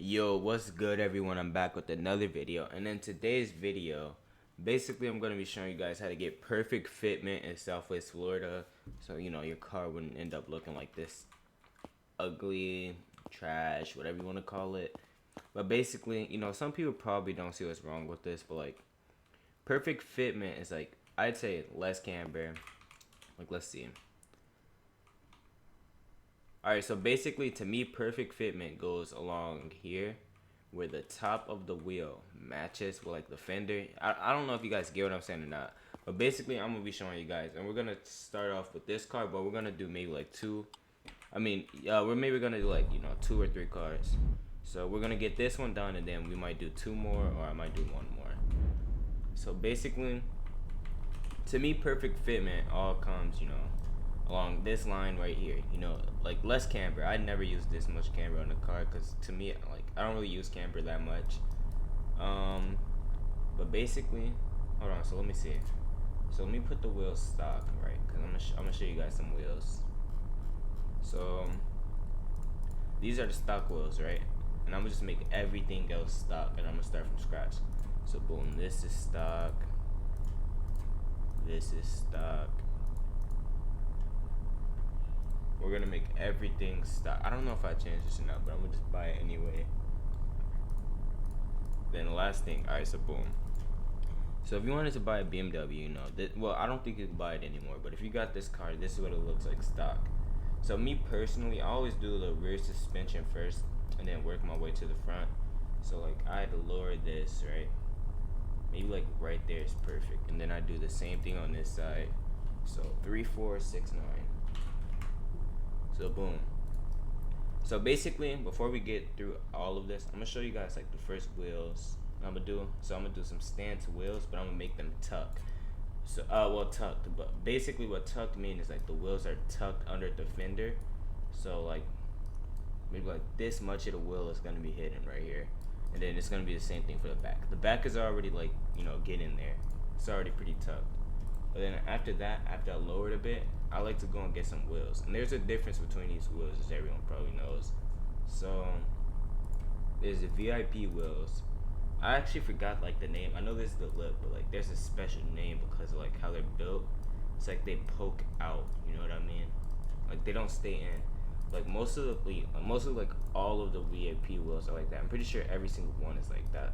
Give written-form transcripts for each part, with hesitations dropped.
Yo, what's good everyone? I'm back with another video, and in today's video, basically I'm going to be showing you guys how to get perfect fitment in Southwest Florida, so your car wouldn't end up looking like this ugly, trash, whatever you want to call it. But basically, some people probably don't see what's wrong with this, but like perfect fitment is like, I'd say less camber. Like, let's see. Alright, so basically to me, perfect fitment goes along here where the top of the wheel matches with like the fender. I don't know if you guys get what I'm saying or not. But basically I'm gonna be showing you guys, and we're gonna start off with this car, but we're gonna do maybe like we're maybe gonna do like 2 or 3 cars. So we're gonna get this one done, and then we might do 2 more, or I might do 1 more. So basically, to me, perfect fitment all comes along this line right here, like less camber. I never use this much camber on the car because to me, like, I don't really use camber that much. But basically, hold on, so let me see. So let me put the wheels stock, right, because I'm gonna show you guys some wheels. So these are the stock wheels, right, and I'm gonna just make everything else stock, and I'm gonna start from scratch. So boom, this is stock, this is stock. We're gonna make everything stock. I don't know if I changed this or not, but I'm gonna just buy it anyway. Then the last thing, alright, so boom. So if you wanted to buy a BMW, well, I don't think you can buy it anymore, but if you got this car, this is what it looks like stock. So me personally, I always do the rear suspension first and then work my way to the front. So like I had to lower this, right? Maybe like right there is perfect. And then I do the same thing on this side. So 3, 4, 6, 9. So boom. So basically, before we get through all of this, I'm gonna show you guys like the first wheels I'm gonna do. So I'm gonna do some stance wheels, but I'm gonna make them tuck. So well, tucked, but basically what tucked means is like the wheels are tucked under the fender. So like maybe like this much of the wheel is gonna be hidden right here, and then it's gonna be the same thing for the back. The back is already like getting there. It's already pretty tucked. But then after that, after I lower it a bit, I like to go and get some wheels. And there's a difference between these wheels, as everyone probably knows. So there's the VIP wheels. I actually forgot like the name. I know this is the lip, but like there's a special name because of like how they're built. It's like they poke out. You know what I mean? Like they don't stay in. Like mostly like all of the VIP wheels are like that. I'm pretty sure every single one is like that.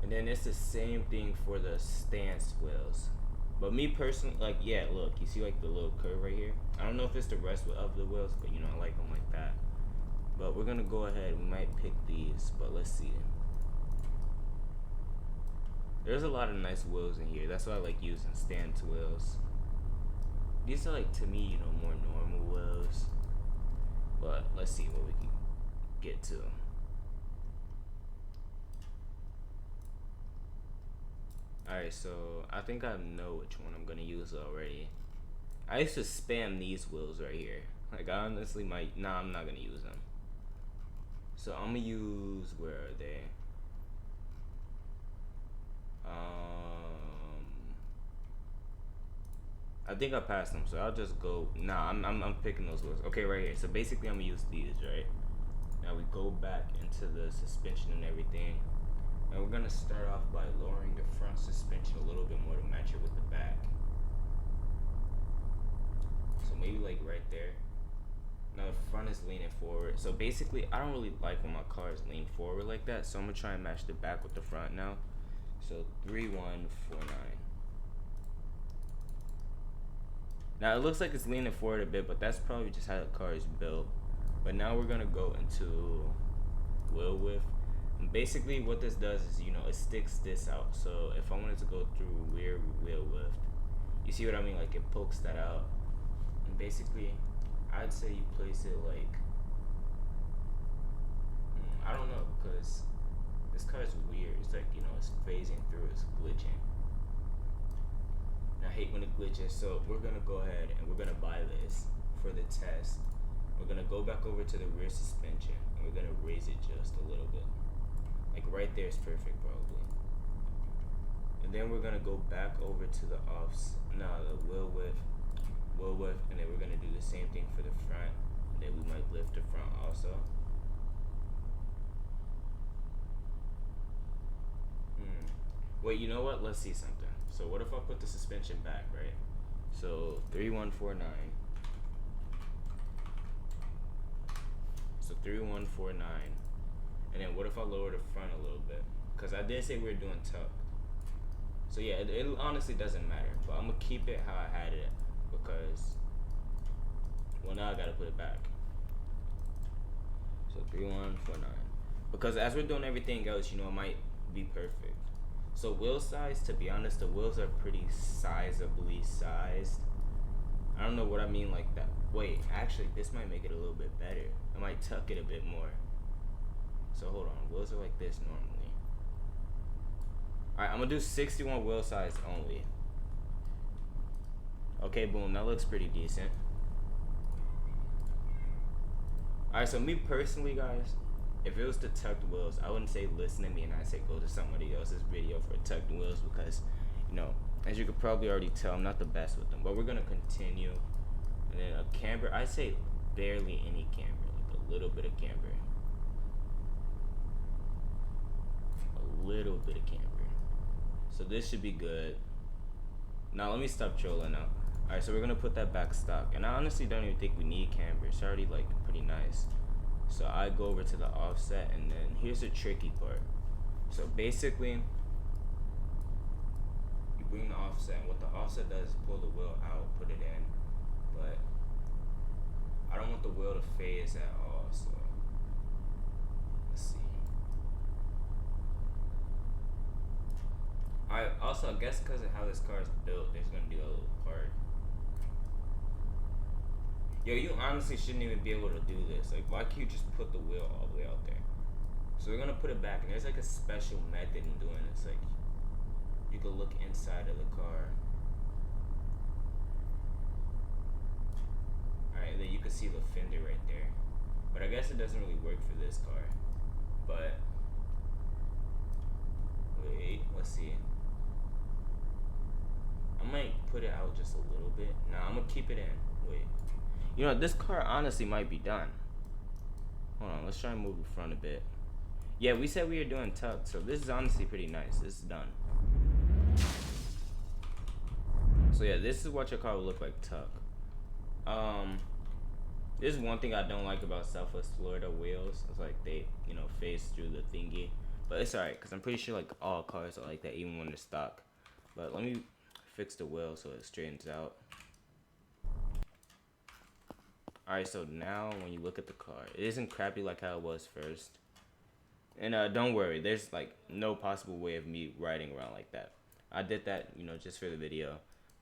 And then it's the same thing for the stance wheels. But me personally, like, yeah, look, you see like the little curve right here? I don't know if it's the rest of the wheels, but I like them like that. But we're gonna go ahead, we might pick these, but let's see. There's a lot of nice wheels in here. That's why I like using stance wheels. These are like, to me, more normal wheels. But let's see what we can get to. Alright, so I think I know which one I'm gonna use already. I used to spam these wheels right here. Like I honestly might, nah, I'm not gonna use them. So I'm gonna use, where are they? I think I passed them, so I'll just go, nah, I'm picking those wheels. Okay, right here. So basically I'm gonna use these, right? Now we go back into the suspension and everything. And we're gonna start off by lowering the front suspension a little bit more to match it with the back. So maybe like right there. Now the front is leaning forward. So basically, I don't really like when my cars lean forward like that. So I'm gonna try and match the back with the front now. So 3, 1, 4, 9. Now it looks like it's leaning forward a bit, but that's probably just how the car is built. But now we're gonna go into wheel width. And basically what this does is, it sticks this out. So if I wanted to go through rear wheel width, you see what I mean? Like it pokes that out. And basically, I'd say you place it like, I don't know, because this car is weird. It's like, it's phasing through, it's glitching. And I hate when it glitches, so we're gonna go ahead and we're gonna buy this for the test. We're gonna go back over to the rear suspension and we're gonna raise it just a little bit. Like right there is perfect probably. And then we're gonna go back over to the the wheel width, and then we're gonna do the same thing for the front. And then we might lift the front also. Wait, you know what? Let's see something. So what if I put the suspension back, right? So 3149. So 3149. And then what if I lower the front a little bit? Because I did say we were doing tuck. So yeah, it honestly doesn't matter. But I'm going to keep it how I had it. Because, well, now I got to put it back. So 3149. Because as we're doing everything else, you know, it might be perfect. So wheel size, to be honest, the wheels are pretty sizably sized. I don't know what I mean like that. Wait, actually, this might make it a little bit better. I might tuck it a bit more. So hold on, wheels are like this normally. Alright, I'm gonna do 61 wheel size only. Okay, boom, that looks pretty decent. Alright, so me personally, guys, if it was the tucked wheels, I wouldn't say listen to me and I say go to somebody else's video for tucked wheels because, you know, as you could probably already tell, I'm not the best with them. But we're gonna continue. And then a camber, I say barely any camber, like a little bit of camber. A little bit of camber. So this should be good. Now let me stop trolling now. Alright, so we're gonna put that back stock. And I honestly don't even think we need camber. It's already like pretty nice. So I go over to the offset, and then here's the tricky part. So basically, you bring the offset, and what the offset does is pull the wheel out, put it in. But I don't want the wheel to phase at all, so let's see. I guess because of how this car is built, there's gonna be a little part. Yo, you honestly shouldn't even be able to do this. Like, why can't you just put the wheel all the way out there? So we're gonna put it back, and there's like a special method in doing this. Like, you could look inside of the car. Alright, then you can see the fender right there. But I guess it doesn't really work for this car. But wait, let's see. I might put it out just a little bit. Nah, I'm gonna keep it in. Wait. You know, this car honestly might be done. Hold on, let's try and move the front a bit. Yeah, we said we were doing tuck, so this is honestly pretty nice. This is done. So yeah, this is what your car will look like tuck. This is one thing I don't like about Southwest Florida wheels. It's like they, you know, phase through the thingy. But it's alright, because I'm pretty sure like all cars are like that, even when they're stock. But let me fix the wheel so it straightens out. Alright, so now when you look at the car, it isn't crappy like how it was first. And don't worry, there's like no possible way of me riding around like that. I did that, you know, just for the video.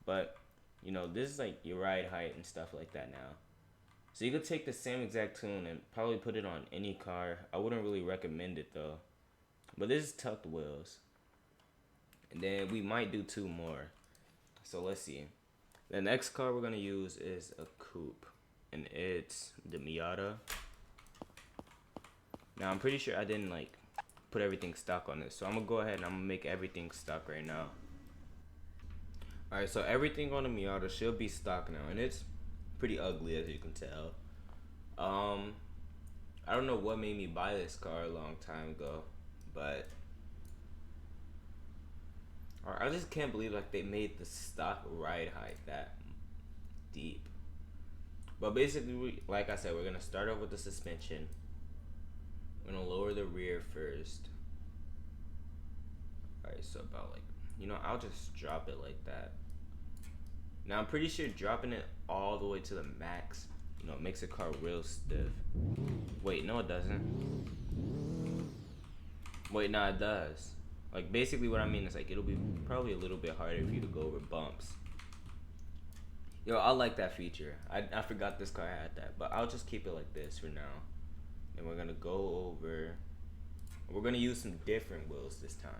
But, you know, this is like your ride height and stuff like that now. So you could take the same exact tune and probably put it on any car. I wouldn't really recommend it though. But this is tucked wheels. And then we might do two more. So let's see. The next car we're going to use is a coupe. And it's the Miata. Now I'm pretty sure I didn't like put everything stock on this, so I'm gonna go ahead and I'm gonna make everything stock right now. Alright, so everything on the Miata should be stock now, and it's pretty ugly as you can tell. I don't know what made me buy this car a long time ago, but I just can't believe like they made the stock ride height that deep. But basically, like I said, we're gonna start off with the suspension. We're gonna lower the rear first. Alright, so about like, you know, I'll just drop it like that. Now I'm pretty sure dropping it all the way to the max, you know, it makes the car real stiff. Wait, no it doesn't. Wait, no, it does. Like basically what I mean is like it'll be probably a little bit harder for you to go over bumps. Yo, I like that feature. I forgot this car had that, but I'll just keep it like this for now. And we're gonna go over. We're gonna use some different wheels this time.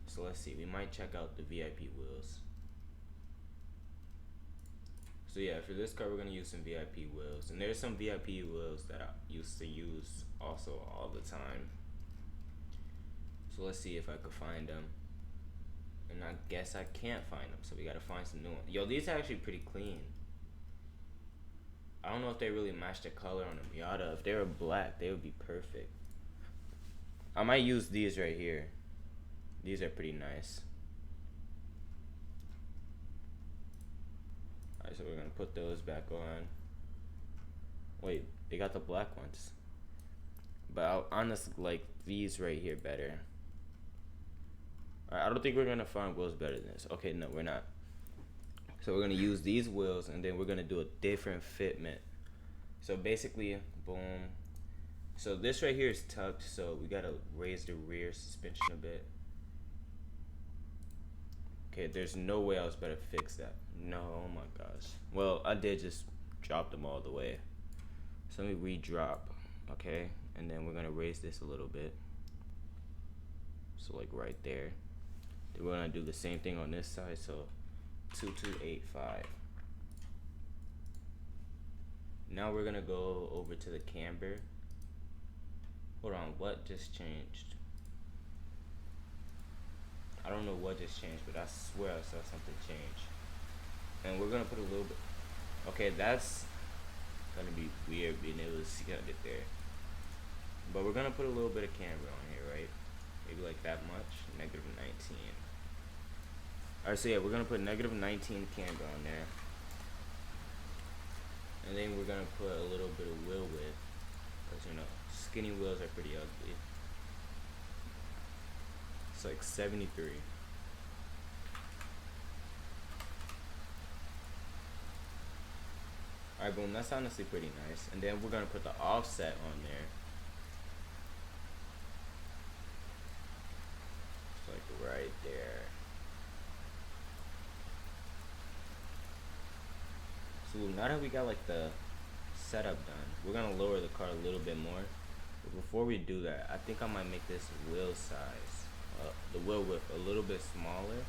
So let's see. We might check out the VIP wheels. So yeah, for this car, we're gonna use some VIP wheels, and there's some VIP wheels that I used to use also all the time. So let's see if I could find them. And I guess I can't find them, so we gotta find some new ones. Yo, these are actually pretty clean. I don't know if they really match the color on the Miata. If they were black, they would be perfect. I might use these right here. These are pretty nice. Alright, so we're gonna put those back on. Wait, they got the black ones. But I honestly like these right here better. Alright, I don't think we're gonna find wheels better than this. Okay, no, we're not. So we're gonna use these wheels, and then we're gonna do a different fitment. So basically, boom. So this right here is tucked, so we gotta raise the rear suspension a bit. Okay, there's no way I was better fix that. No, oh my gosh. Well, I did just drop them all the way. So let me re-drop, okay? And then we're gonna raise this a little bit. So like right there. Then we're gonna do the same thing on this side, so 2285. Now we're gonna go over to the camber. Hold on, what just changed? I don't know what just changed, but I swear I saw something change. And we're gonna put a little bit. Okay, that's gonna be weird being able to see it there. But we're gonna put a little bit of camber on here, right? Maybe like that much. -19. Alright, so yeah, we're gonna put -19 camber on there. And then we're gonna put a little bit of wheel width. Because, you know, skinny wheels are pretty ugly. It's like 73. Alright, boom, that's honestly pretty nice. And then we're gonna put the offset on there. It's like right there. So now that we got like the setup done, we're gonna lower the car a little bit more. But before we do that, I think I might make this wheel size, the wheel width a little bit smaller.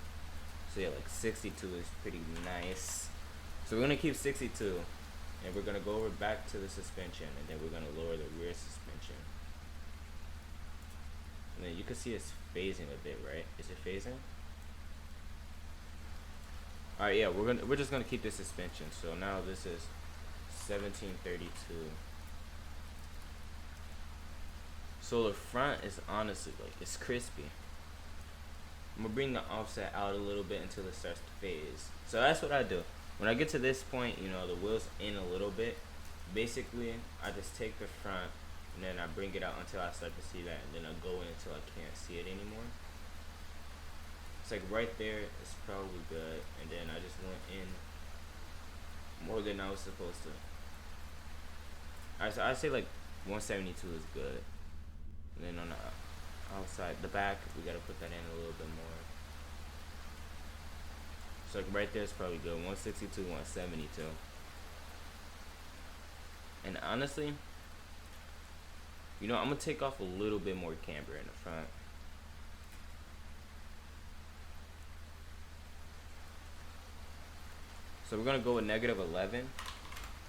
So yeah, like 62 is pretty nice. So we're gonna keep 62, and we're gonna go over back to the suspension, and then we're gonna lower the rear suspension. And then you can see it's phasing a bit, right? Is it phasing? Alright, yeah, we're just gonna keep this suspension. So now this is 1732. So the front is honestly like it's crispy. I'm gonna bring the offset out a little bit until it starts to phase. So that's what I do. When I get to this point, you know, the wheel's in a little bit. Basically, I just take the front and then I bring it out until I start to see that, and then I go in until I can't see it anymore. It's like right there, it's probably good, and then I just went in more than I was supposed to. Alright, so I say like 172 is good. And then on the outside, the back, we gotta put that in a little bit more. So like right there is probably good. 162, 172. And honestly, you know, I'm gonna take off a little bit more camber in the front. So we're gonna go with -11, and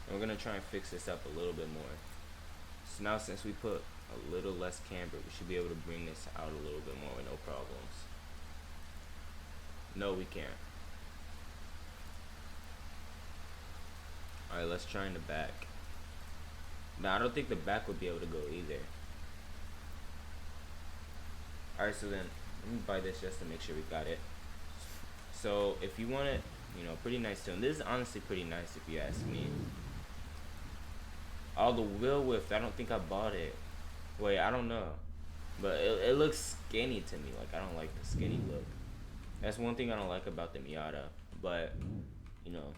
we're gonna try and fix this up a little bit more. So now since we put a little less camber, we should be able to bring this out a little bit more with no problems. No, we can't. Alright, let's try in the back. Now I don't think the back would be able to go either. Alright, so then let me buy this just to make sure we got it. So if you want it, you know, pretty nice tone. This is honestly pretty nice if you ask me. Oh, the wheel width, I don't think I bought it. Wait, I don't know. But it looks skinny to me. Like, I don't like the skinny look. That's one thing I don't like about the Miata. But, you know,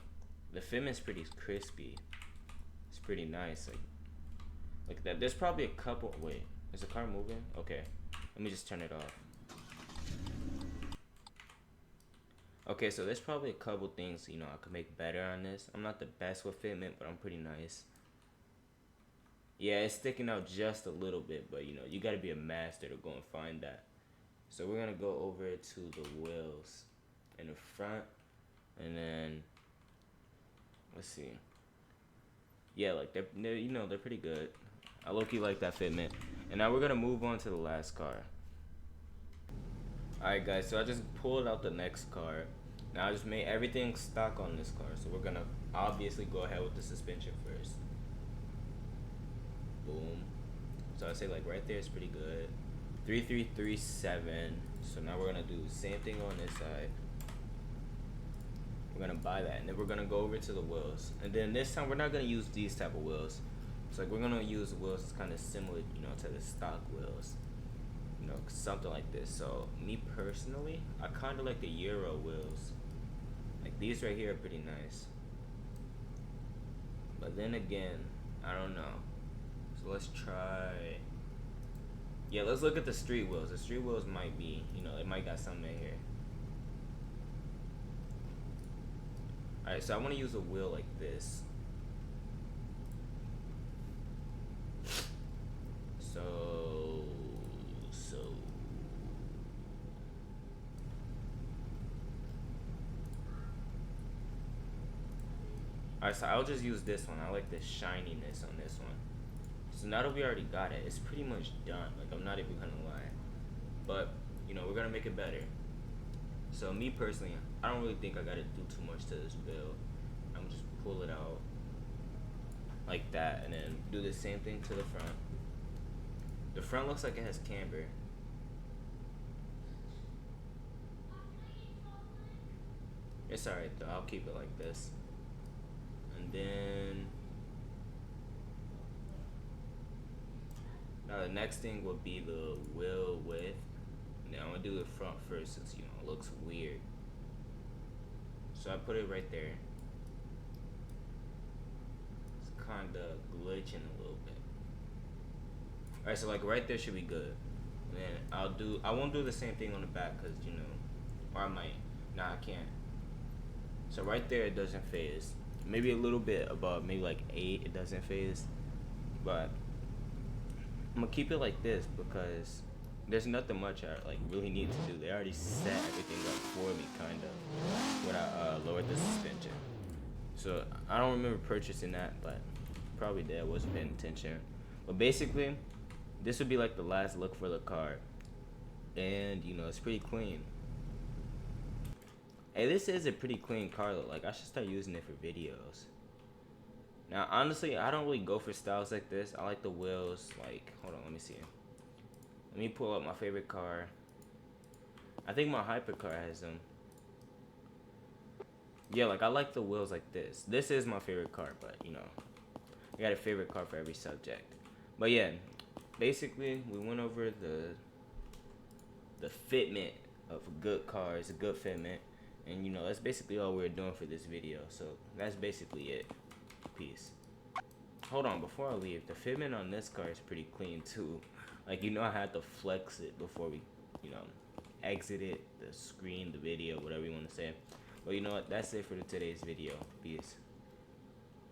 the Fitment's pretty crispy. It's pretty nice. Like that. There's probably a couple. Wait, is the car moving? Okay. Let me just turn it off. Okay, so there's probably a couple things, you know, I could make better on this. I'm not the best with Fitment, but I'm pretty nice. Yeah, it's sticking out just a little bit, but you know, you gotta be a master to go and find that. So we're gonna go over to the wheels in the front, and then let's see. Yeah, like they're you know, they're pretty good. I low-key like that Fitment. And now we're gonna move on to the last car. Alright guys, so I just pulled out the next car. Now I just made everything stock on this car, so we're gonna obviously go ahead with the suspension first. Boom. So I say like right there is pretty good. 3337. So now we're gonna do the same thing on this side. We're gonna buy that, and then we're gonna go over to the wheels. And then this time we're not gonna use these type of wheels. It's like we're gonna use wheels that's kind of similar, you know, to the stock wheels. You know, something like this. So me personally, I kind of like the Euro wheels. Like these right here are pretty nice. But then again, I don't know. So let's try. Yeah, let's look at the street wheels. The street wheels might be, you know, it might got something in here. Alright, so I want to use a wheel like this. Alright, so I'll just use this one. I like the shininess on this one. So now that we already got it, it's pretty much done. Like, I'm not even gonna lie. But, you know, we're gonna make it better. So me personally, I don't really think I gotta do too much to this build. I'm just pull it out like that, and then do the same thing to the front. The front looks like it has camber. It's alright though, I'll keep it like this. And then now the next thing would be the wheel width. Now I'm gonna do the front first since, you know, it looks weird. So I put it right there. It's kinda glitching a little bit. Alright, so like right there should be good. And then I won't do the same thing on the back because, you know, or I might. Nah, I can't. So right there it doesn't phase. Maybe a little bit above, maybe like 8, it doesn't phase. But I'm gonna keep it like this because there's nothing much I like really need to do. They already set everything up for me, kind of, when I lowered the suspension. So I don't remember purchasing that, but probably did. I wasn't paying attention. But basically, this would be like the last look for the car, and you know it's pretty clean. Hey, this is a pretty clean car though. Like I should start using it for videos. Now, honestly, I don't really go for styles like this. I like the wheels. Like, hold on, let me see. Let me pull up my favorite car. I think my hypercar has them. Yeah, like I like the wheels like this. This is my favorite car, but you know, I got a favorite car for every subject. But yeah, basically we went over the fitment of good cars, a good fitment, and you know that's basically all we're doing for this video. So that's basically it. Peace. Hold on, before I leave, the fitment on this car is pretty clean too. Like, you know, I had to flex it before we, you know, exit the screen, the video, whatever you want to say. But you know what? That's it for today's video. Peace.